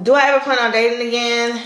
Do I ever plan on dating again?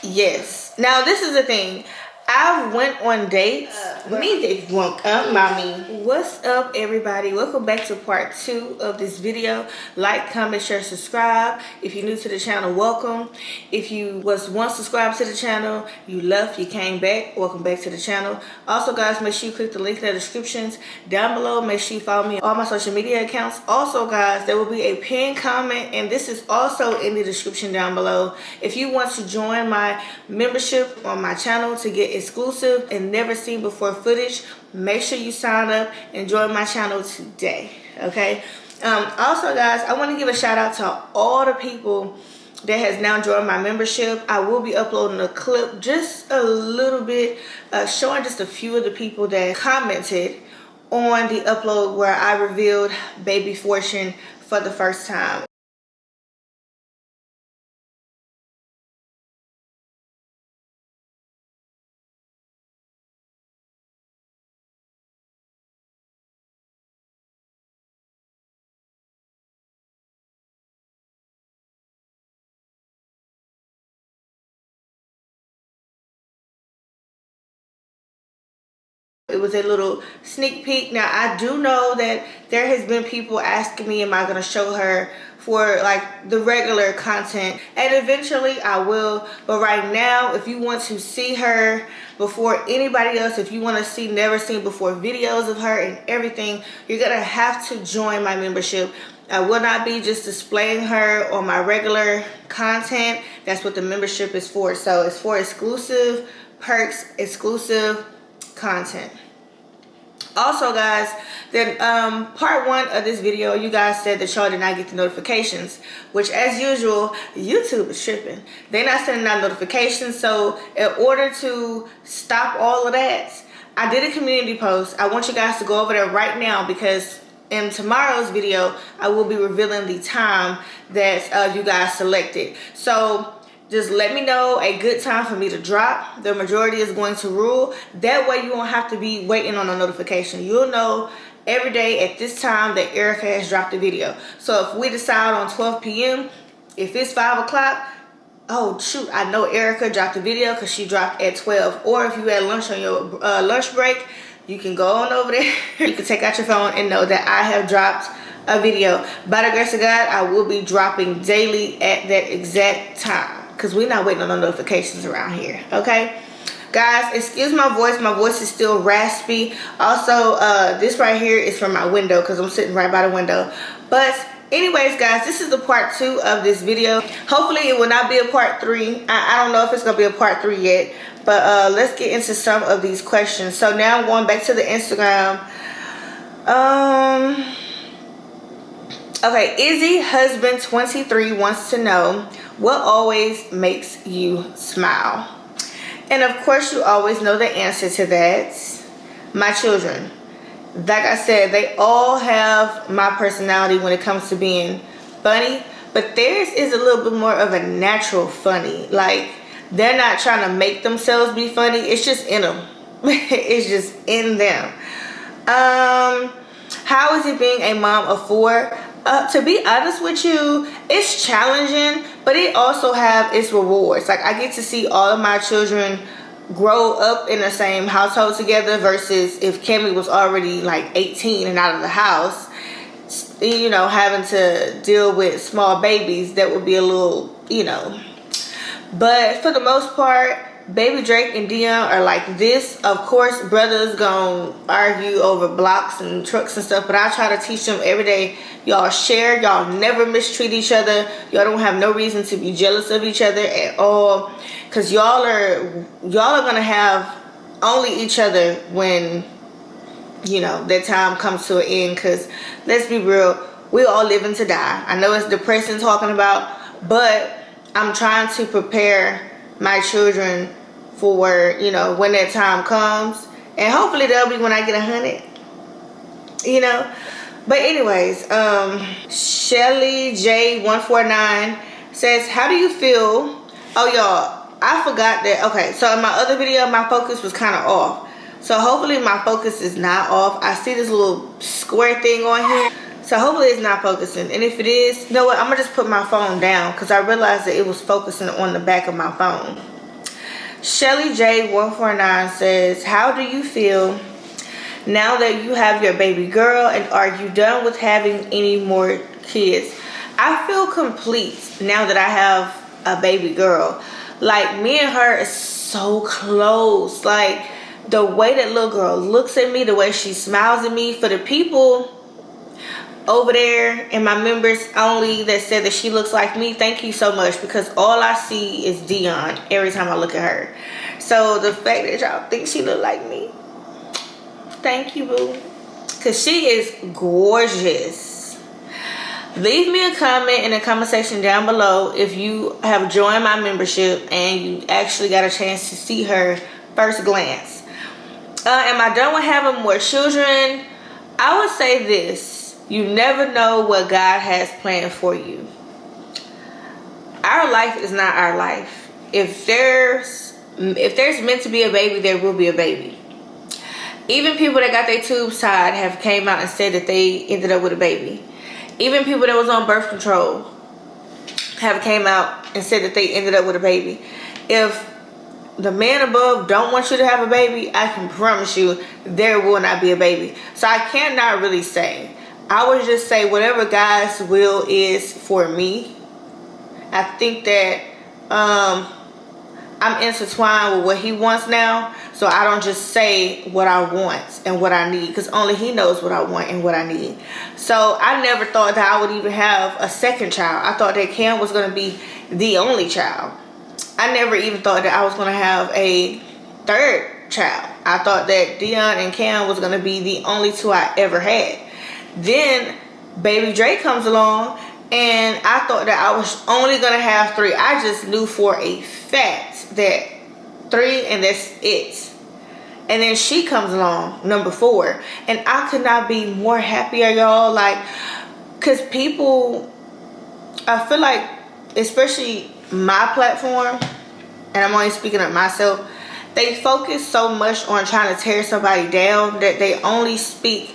Yes. Now this is the thing. I went on dates. Me, they won't up, mommy. What's up, everybody? Welcome back to part 2 of this video. Like, comment, share, subscribe. If you're new to the channel, welcome. If you was once subscribed to the channel, you left, you came back, welcome back to the channel. Also, guys, make sure you click the link in the descriptions down below. Make sure you follow me on all my social media accounts. Also, guys, there will be a pinned comment, and this is also in the description down below. If you want to join my membership on my channel to get exclusive and never seen before footage, make sure you sign up and join my channel today. Okay. Also, guys, I want to give a shout out to all the people that has now joined my membership. I will be uploading a clip, just a little bit, showing just a few of the people that commented on the upload where I revealed baby Fortune for the first time. It was a little sneak peek. Now, I do know that there has been people asking me, am I going to show her for like the regular content? And eventually I will. But right now, if you want to see her before anybody else, if you want to see never seen before videos of her and everything, you're going to have to join my membership. I will not be just displaying her on my regular content. That's what the membership is for. So it's for exclusive perks, exclusive content. Also, guys, then part 1 of this video, you guys said that y'all did not get the notifications, which as usual, YouTube is tripping. They're not sending out notifications. So in order to stop all of that, I did a community post. I want you guys to go over there right now, because in tomorrow's video I will be revealing the time that you guys selected. So just let me know a good time for me to drop. The majority is going to rule. That way you won't have to be waiting on a notification. You'll know every day at this time that Erica has dropped a video. So if we decide on 12 p.m., if it's 5 o'clock, oh shoot, I know Erica dropped a video because she dropped at 12. Or if you had lunch on your lunch break, you can go on over there. You can take out your phone and know that I have dropped a video. By the grace of God, I will be dropping daily at that exact time, because we're not waiting on no notifications around here. Okay, guys, excuse my voice is still raspy. Also, this right here is from my window, because I'm sitting right by the window. But anyways, guys, this is the part 2 of this video. Hopefully it will not be a part 3. I don't know if it's gonna be a part 3 yet, but let's get into some of these questions. So now I'm going back to the Instagram. Okay, Izzy husband 23 wants to know, what always makes you smile? And of course you always know the answer to that. My children. Like I said, they all have my personality when it comes to being funny, but theirs is a little bit more of a natural funny. Like, they're not trying to make themselves be funny. It's just in them. It's just in them. How is it being a mom of 4? To be honest with you, it's challenging, but it also have its rewards. Like, I get to see all of my children grow up in the same household together, versus if Kimmy was already like 18 and out of the house, you know, having to deal with small babies. That would be a little, you know. But for the most part, Baby Drake and Dion are like this. Of course, brothers gonna argue over blocks and trucks and stuff, but I try to teach them every day. Y'all share. Y'all never mistreat each other. Y'all don't have no reason to be jealous of each other at all, because y'all are gonna have only each other when, you know, that time comes to an end. Because let's be real, we all living to die. I know it's depressing talking about, but I'm trying to prepare my children for, you know, when that time comes, and hopefully that'll be when I get 100, you know. But anyways, Shelly J149 says, how do you feel? Oh, y'all, I forgot that. Okay, so in my other video, my focus was kind of off, so hopefully my focus is not off. I see this little square thing on here, So hopefully it's not focusing. And if it is, you know what? I'm going to just put my phone down because I realized that it was focusing on the back of my phone. Shelly J149 says, how do you feel now that you have your baby girl, and are you done with having any more kids? I feel complete now that I have a baby girl. Like, me and her is so close. Like, the way that little girl looks at me, the way she smiles at me. For the people over there and my members only that said that she looks like me, thank you so much, because all I see is Dion every time I look at her. So the fact that y'all think she look like me, thank you, boo, because she is gorgeous. Leave me a comment in the comment section down below if you have joined my membership and you actually got a chance to see her first glance. Am I done with having more children? I would say this: you never know what God has planned for you. Our life is not our life. If there's meant to be a baby, there will be a baby. Even people that got their tubes tied have came out and said that they ended up with a baby. Even people that was on birth control have came out and said that they ended up with a baby. If the man above don't want you to have a baby, I can promise you there will not be a baby. So I cannot really say. I would just say whatever God's will is for me. I think that I'm intertwined with what he wants now. So I don't just say what I want and what I need, because only he knows what I want and what I need. So I never thought that I would even have a second child. I thought that Cam was going to be the only child. I never even thought that I was going to have a third child. I thought that Dion and Cam was going to be the only two I ever had. Then baby Dre comes along, and I thought that I was only going to have 3. I just knew for a fact that 3 and that's it. And then she comes along, number 4. And I could not be more happier, y'all. Like, because people, I feel like, especially my platform, and I'm only speaking of myself, they focus so much on trying to tear somebody down that they only speak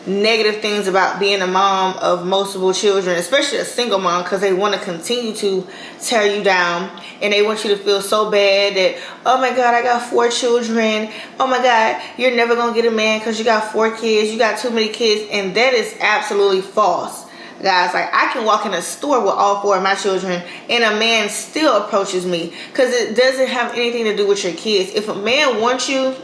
negative things about being a mom of multiple children, especially a single mom, because they want to continue to tear you down, and they want you to feel so bad that, oh my God, I got 4 children, oh my God, you're never gonna get a man because you got 4 kids, you got too many kids. And that is absolutely false, guys. Like, I can walk in a store with all 4 of my children and a man still approaches me, because it doesn't have anything to do with your kids. If a man wants you,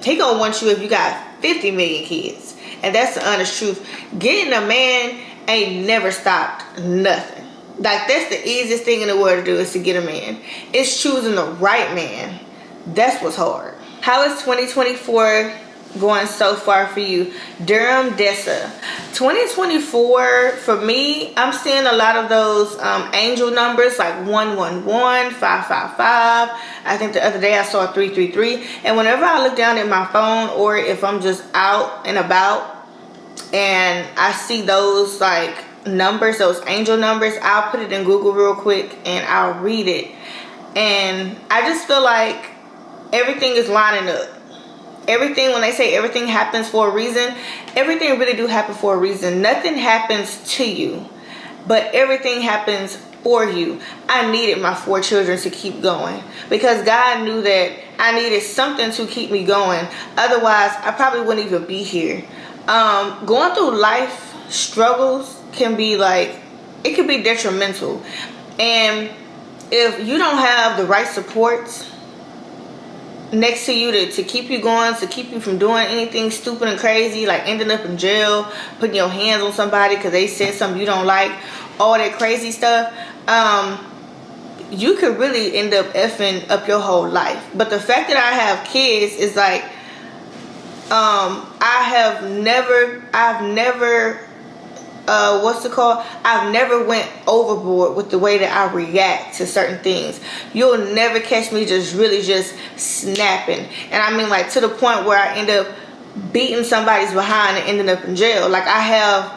he gonna want you if you got 50 million kids. And that's the honest truth. Getting a man ain't never stopped nothing. Like, that's the easiest thing in the world to do, is to get a man. It's choosing the right man. That's what's hard. How is 2024 going so far for you? Durham Dessa. 2024, for me, I'm seeing a lot of those angel numbers, like 111, 555. I think the other day I saw 333. And whenever I look down at my phone, or if I'm just out and about and I see those like numbers, those angel numbers, I'll put it in Google real quick and I'll read it. And I just feel like everything is lining up. Everything, when they say everything happens for a reason, everything really do happen for a reason. Nothing happens to you, but everything happens for you. I needed my 4 children to keep going, because God knew that I needed something to keep me going. Otherwise, I probably wouldn't even be here. Going through life struggles can be like, it can be detrimental. And if you don't have the right supports next to you to keep you going, to keep you from doing anything stupid and crazy, like ending up in jail, putting your hands on somebody because they said something you don't like, all that crazy stuff, you could really end up effing up your whole life. But the fact that I have kids is like, I've never went overboard with the way that I react to certain things. You'll never catch me just really just snapping. And I mean, like, to the point where I end up beating somebody's behind and ending up in jail. Like, I have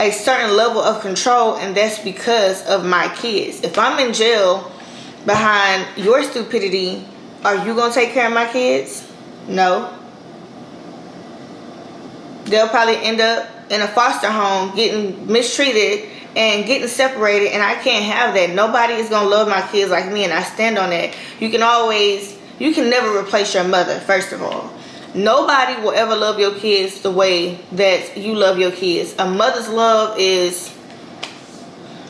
a certain level of control, and that's because of my kids. If I'm in jail behind your stupidity, are you gonna take care of my kids? No. They'll probably end up in a foster home getting mistreated and getting separated, and I can't have that. Nobody is gonna love my kids like me, and I stand on that. You can never replace your mother. First of all, nobody will ever love your kids the way that you love your kids. A mother's love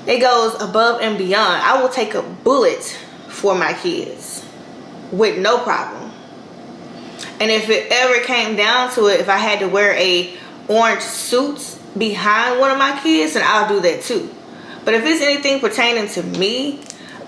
it goes above and beyond. I will take a bullet for my kids with no problem. And if it ever came down to it, if I had to wear a orange suit behind one of my kids, then I'll do that too. But if it's anything pertaining to me,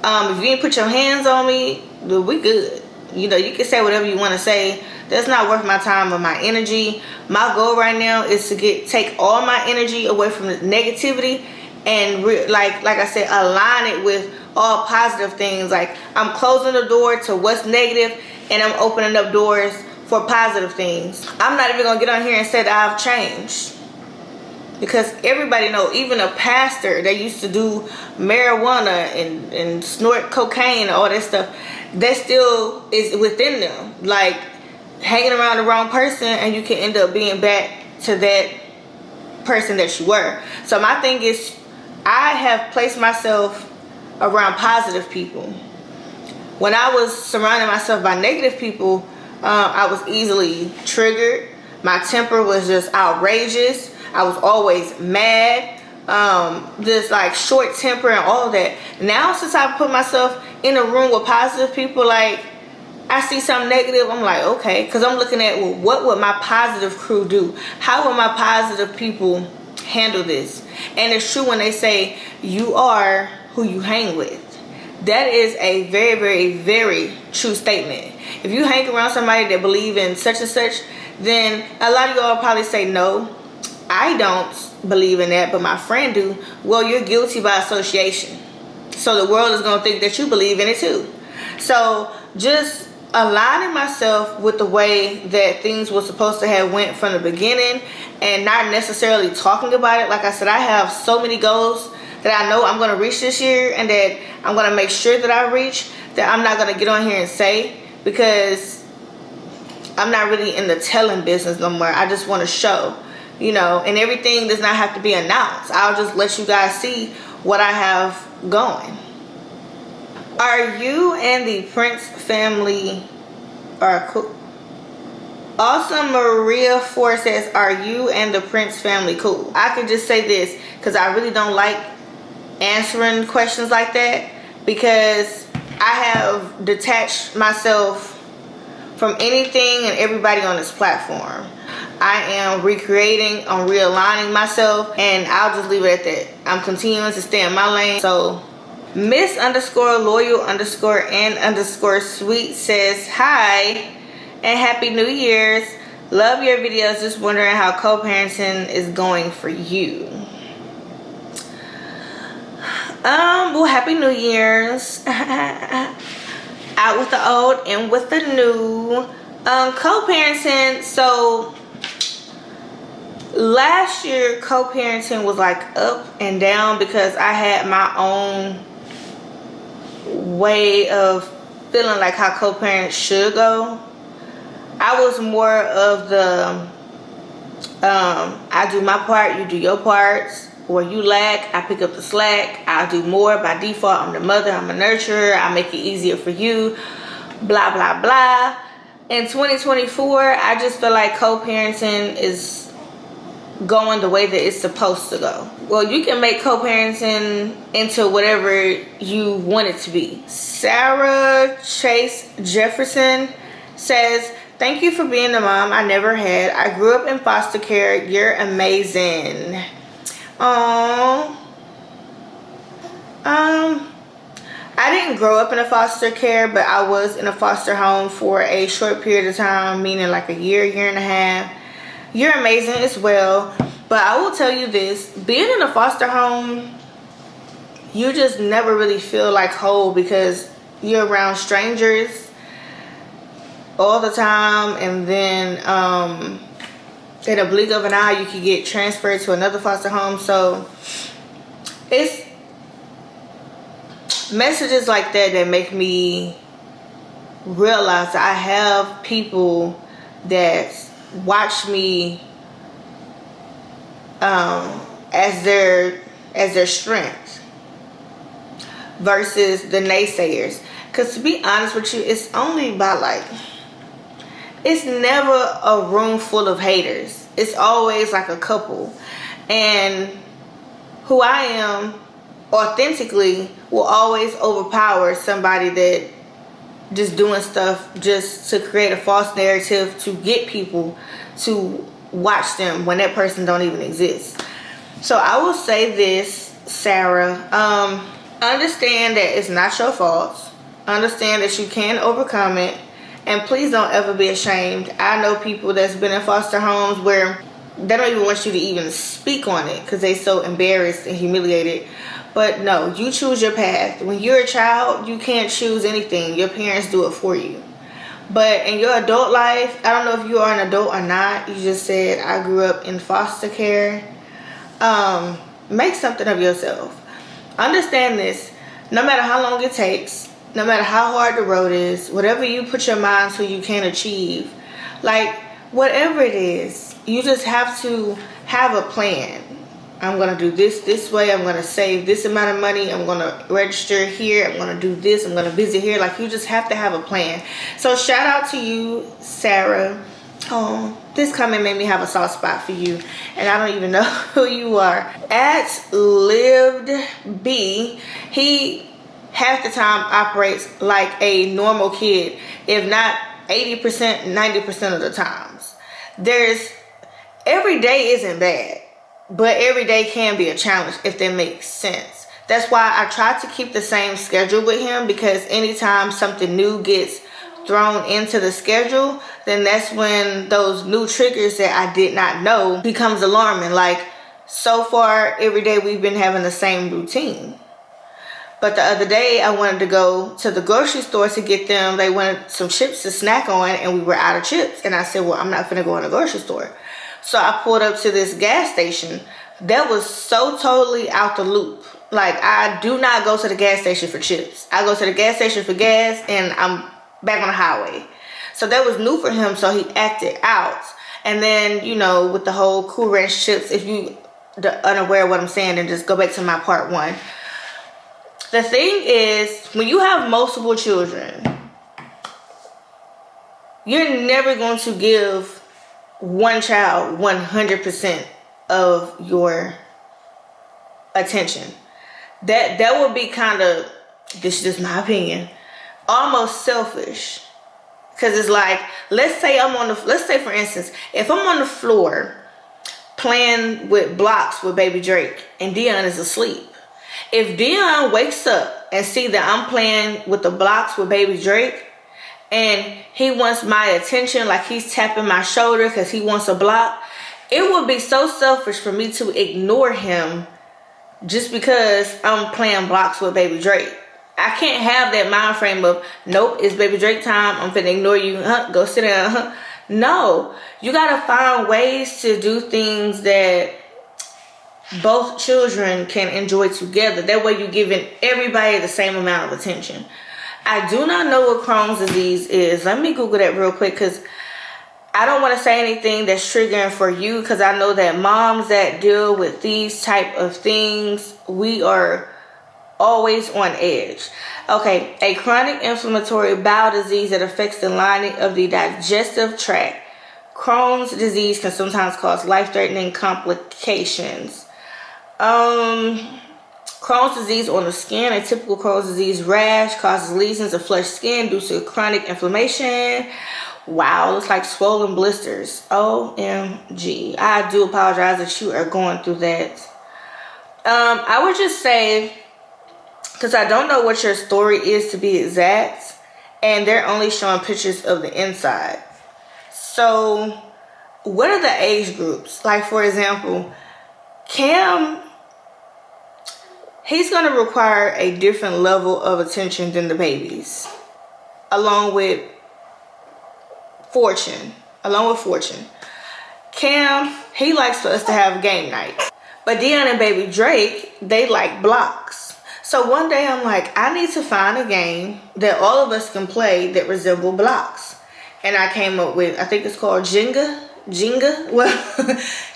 if you didn't put your hands on me, we good. You know, you can say whatever you want to say. That's not worth my time or my energy. My goal right now is to take all my energy away from the negativity and like I said, align it with all positive things. Like, I'm closing the door to what's negative, and I'm opening up doors for positive things. I'm not even gonna get on here and say that I've changed, because everybody know, even a pastor that used to do marijuana and snort cocaine and all that stuff, that still is within them. Like, hanging around the wrong person, and you can end up being back to that person that you were. So my thing is, I have placed myself around positive people. When I was surrounding myself by negative people, I was easily triggered. My temper was just outrageous. I was always mad, just like short temper and all of that. Now, since I put myself in a room with positive people, like, I see something negative, I'm like, okay, because I'm looking at, well, what would my positive crew do? How would my positive people handle this? And it's true when they say you are who you hang with. That is a very, very, very true statement. If you hang around somebody that believe in such and such, then a lot of y'all probably say, no, I don't believe in that, but my friend do. Well, you're guilty by association. So the world is going to think that you believe in it too. So just aligning myself with the way that things were supposed to have went from the beginning, and not necessarily talking about it. Like I said, I have so many goals that I know I'm going to reach this year, and that I'm going to make sure that I reach, that I'm not going to get on here and say, because I'm not really in the telling business no more. I just want to show, you know, and everything does not have to be announced. I'll just let you guys see what I have going. Are you and the Prince family are cool? Awesome Maria 4 says, are you and the Prince family cool? I can just say this, because I really don't like answering questions like that, because I have detached myself from anything and everybody on this platform. I am recreating, I'm realigning myself, and I'll just leave it at that. I'm continuing to stay in my lane. So Miss _ loyal _ and _ sweet says, hi and happy New Year's. Love your videos. Just wondering how co-parenting is going for you. Well, happy New Year's. Out with the old, in with the new. Co-parenting, so last year co-parenting was like up and down, because I had my own way of feeling like how co-parents should go. I was more of the I do my part, you do your parts. Or you lack, I pick up the slack. I'll do more by default. I'm the mother, I'm a nurturer, I make it easier for you, blah blah blah. In 2024, I just feel like co-parenting is going the way that it's supposed to go. Well, you can make co-parenting into whatever you want it to be. Sarah Chase Jefferson says, thank you for being the mom I never had. I grew up in foster care. You're amazing. I didn't grow up in a foster care, but I was in a foster home for a short period of time, meaning like a year and a half. You're amazing as well. But I will tell you this, being in a foster home, you just never really feel like whole, because you're around strangers all the time, and then in a blink of an eye you can get transferred to another foster home. So it's messages like that that make me realize that I have people that watch me as their strength versus the naysayers. Because to be honest with you, it's only about like, it's never a room full of haters. It's always like a couple. And who I am authentically will always overpower somebody that just doing stuff just to create a false narrative to get people to watch them when that person don't even exist. So I will say this, Sarah, understand that it's not your fault. Understand that you can overcome it, and please don't ever be ashamed. I know people that's been in foster homes where they don't even want you to even speak on it because they're so embarrassed and humiliated. But no, you choose your path. When you're a child, you can't choose anything. Your parents do it for you. But in your adult life, I don't know if you are an adult or not. You just said, I grew up in foster care. Make something of yourself. Understand this. No matter how long it takes, no matter how hard the road is, whatever you put your mind to, you can achieve. Like, whatever it is, you just have to have a plan. I'm going to do this way. I'm going to save this amount of money. I'm going to register here. I'm going to do this. I'm going to visit here. Like, you just have to have a plan. So shout out to you, Sarah. Oh, this comment made me have a soft spot for you. And I don't even know who you are. At Luvd B, he half the time operates like a normal kid. If not 80%, 90% of the times. Every day isn't bad. But every day can be a challenge, if that makes sense. That's why I try to keep the same schedule with him, because anytime something new gets thrown into the schedule, then that's when those new triggers that I did not know becomes alarming. Like, so far, every day we've been having the same routine. But the other day, I wanted to go to the grocery store to get them. They wanted some chips to snack on, and we were out of chips. And I said, well, I'm not going to go in the grocery store. So I pulled up to this gas station that was so totally out the loop. Like, I do not go to the gas station for chips. I go to the gas station for gas, and I'm back on the highway. So that was new for him, so he acted out. And then, you know, with the whole Cool Ranch chips, if you are unaware of what I'm saying, then just go back to my part 1. The thing is, when you have multiple children, you're never going to give one child 100% of your attention. That would be kind of, this is just my opinion, almost selfish. Because it's like, let's say for instance, if I'm on the floor playing with blocks with baby Drake and Dion is asleep, if Dion wakes up and see that I'm playing with the blocks with baby Drake, and he wants my attention, like he's tapping my shoulder because he wants a block, it would be so selfish for me to ignore him just because I'm playing blocks with baby Drake. I can't have that mind frame of, nope, it's baby Drake time, I'm finna ignore you, go sit down, No, you gotta find ways to do things that both children can enjoy together. That way you're giving everybody the same amount of attention. I do not know what Crohn's disease is. Let me Google that real quick, because I don't want to say anything that's triggering for you, because I know that moms that deal with these type of things, we are always on edge. Okay, a chronic inflammatory bowel disease that affects the lining of the digestive tract. Crohn's disease can sometimes cause life-threatening complications. Crohn's disease on the skin. A typical Crohn's disease rash causes lesions of flushed skin due to chronic inflammation. Wow, looks like swollen blisters. OMG. I do apologize that you are going through that. I would just say, because I don't know what your story is to be exact, and they're only showing pictures of the inside. So, what are the age groups? Like, for example, Cam, he's going to require a different level of attention than the babies. Along with Fortune. Cam, he likes for us to have game night. But Dion and baby Drake, they like blocks. So one day I'm like, I need to find a game that all of us can play that resemble blocks. And I came up with, I think it's called Jenga. Jenga. Well,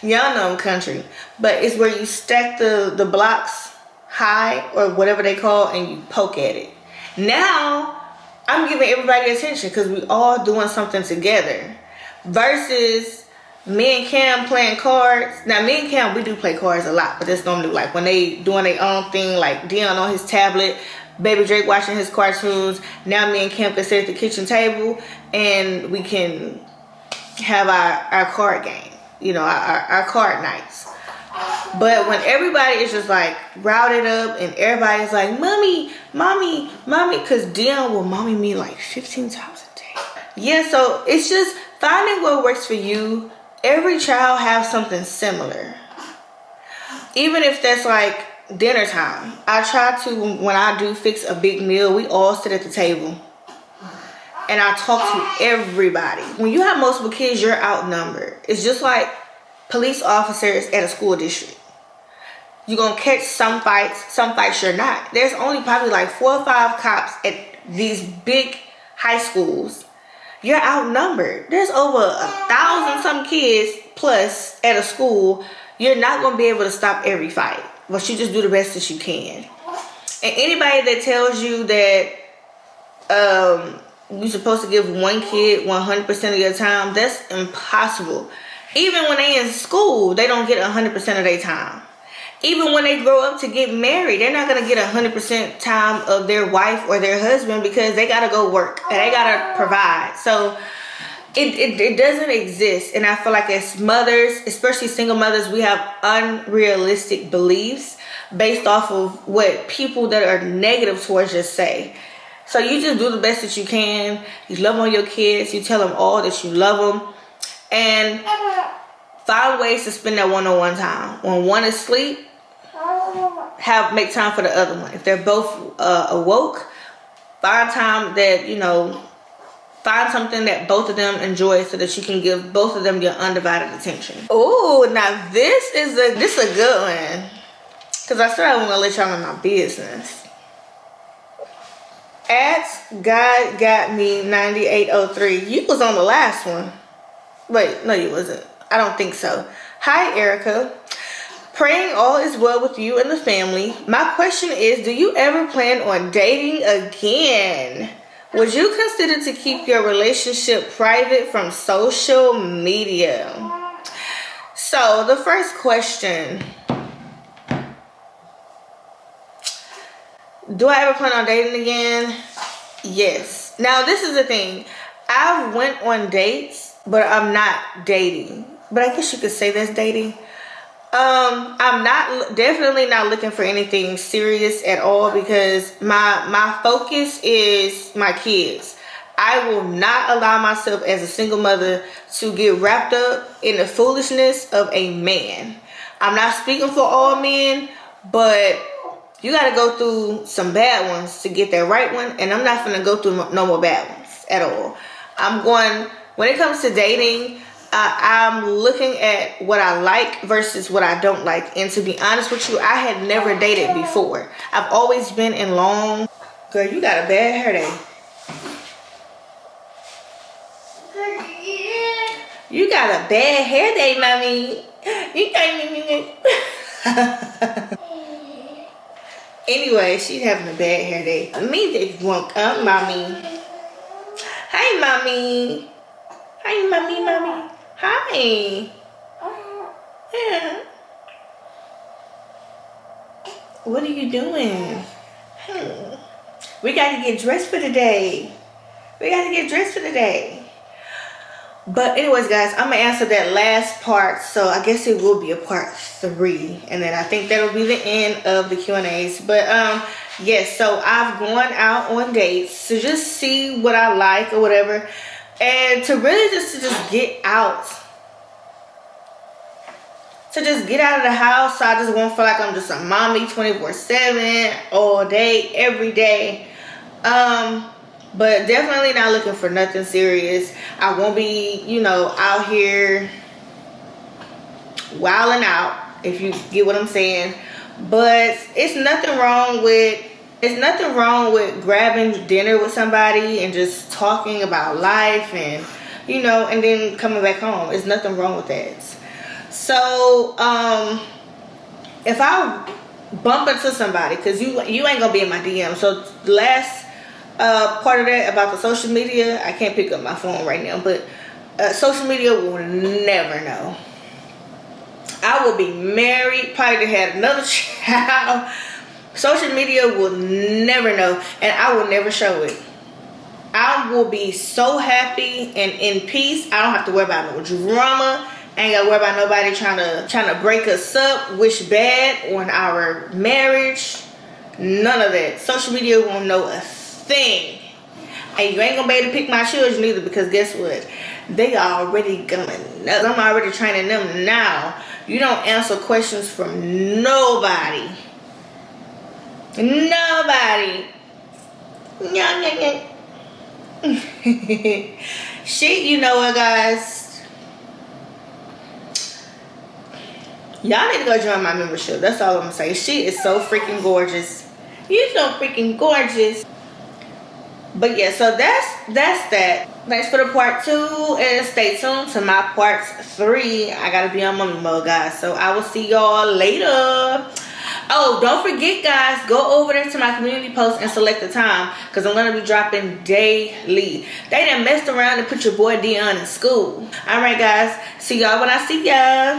y'all know I'm country, but it's where you stack the blocks high or whatever they call, and you poke at it. Now I'm giving everybody attention because we all doing something together. Versus me and Cam playing cards. Now me and Cam, we do play cards a lot, but that's normally like when they doing their own thing, like Dion on his tablet, Baby Drake watching his cartoons. Now me and Cam can sit at the kitchen table and we can have our card game, you know, our card nights. But when everybody is just like routed up and everybody's like, mommy, mommy, mommy, because Dion will mommy me like 15 times a day. Yeah, so it's just finding what works for you. Every child has something similar. Even if that's like dinner time. I try to, when I do fix a big meal, we all sit at the table. And I talk to everybody. When you have multiple kids, you're outnumbered. It's just like police officers at a school district. You're going to catch some fights you're not. There's only probably like 4 or 5 cops at these big high schools. You're outnumbered. There's over 1,000 some kids plus at a school. You're not going to be able to stop every fight. But you just do the best that you can. And anybody that tells you that you're supposed to give one kid 100% of your time, that's impossible. Even when they in school, they don't get 100% of their time. Even when they grow up to get married, they're not going to get 100% time of their wife or their husband because they got to go work and they got to provide. So it doesn't exist. And I feel like as mothers, especially single mothers, we have unrealistic beliefs based off of what people that are negative towards us say. So you just do the best that you can. You love on your kids. You tell them all that you love them. And find ways to spend that one-on-one time. When one is asleep, make time for the other one. If they're both awoke, find time that, you know, find something that both of them enjoy so that you can give both of them your undivided attention. Oh, now this is a good one. Because I said I want to let y'all know my business. At God Got Me 9803. You was on the last one. Wait, no you wasn't. I don't think so. Hi Erica. Praying all is well with you and the family. My question is, do you ever plan on dating again? Would you consider to keep your relationship private from social media? So the first question. Do I ever plan on dating again? Yes. Now this is the thing. I went on dates, but I'm not dating. But I guess you could say that's dating. I'm definitely not looking for anything serious at all because my focus is my kids. I will not allow myself as a single mother to get wrapped up in the foolishness of a man. I'm not speaking for all men, but you got to go through some bad ones to get that right one. And I'm not going to go through no more bad ones at all. When it comes to dating, I'm looking at what I like versus what I don't like. And to be honest with you, I had never dated before. I've always been in long. Girl, you got a bad hair day. You got a bad hair day, mommy. Anyway, she's having a bad hair day. Me just woke up, mommy. Hi, mommy. Hi, mommy. Hi. Yeah. What are you doing? We got to get dressed for the day. But anyways, guys, I'm going to answer that last part. So I guess it will be a part 3. And then I think that'll be the end of the Q&As. But yes, so I've gone out on dates to just see what I like or whatever. And to really just get out. To just get out of the house so I just won't feel like I'm just a mommy 24/7 all day, every day. But definitely not looking for nothing serious. I won't be, you know, out here wilding out, if you get what I'm saying. But it's nothing wrong with grabbing dinner with somebody and just talking about life and you know, and then coming back home. There's nothing wrong with that. So if I bump into somebody, because you ain't gonna be in my DM. So the last part of that about the social media, I can't pick up my phone right now, but social media will never know. I will be married, probably had another child. Social media will never know, and I will never show it. I will be so happy and in peace. I don't have to worry about no drama. I ain't gotta worry about nobody trying to break us up, wish bad on our marriage. None of that. Social media won't know a thing. And you ain't gonna be able to pick my children either, because guess what? They already gonna know. I'm already training them now. You don't answer questions from nobody. Nobody. Shit, you know what, guys? Y'all need to go join my membership. That's all I'm gonna say. She is so freaking gorgeous. You're so freaking gorgeous. But yeah, so that's that. Thanks for the part 2, and stay tuned to my part 3. I gotta be on mommy mode, guys. So I will see y'all later. Oh, don't forget, guys, go over there to my community post and select the time, because I'm going to be dropping daily. They done messed around and put your boy Dion in school. Alright, guys. See y'all when I see y'all.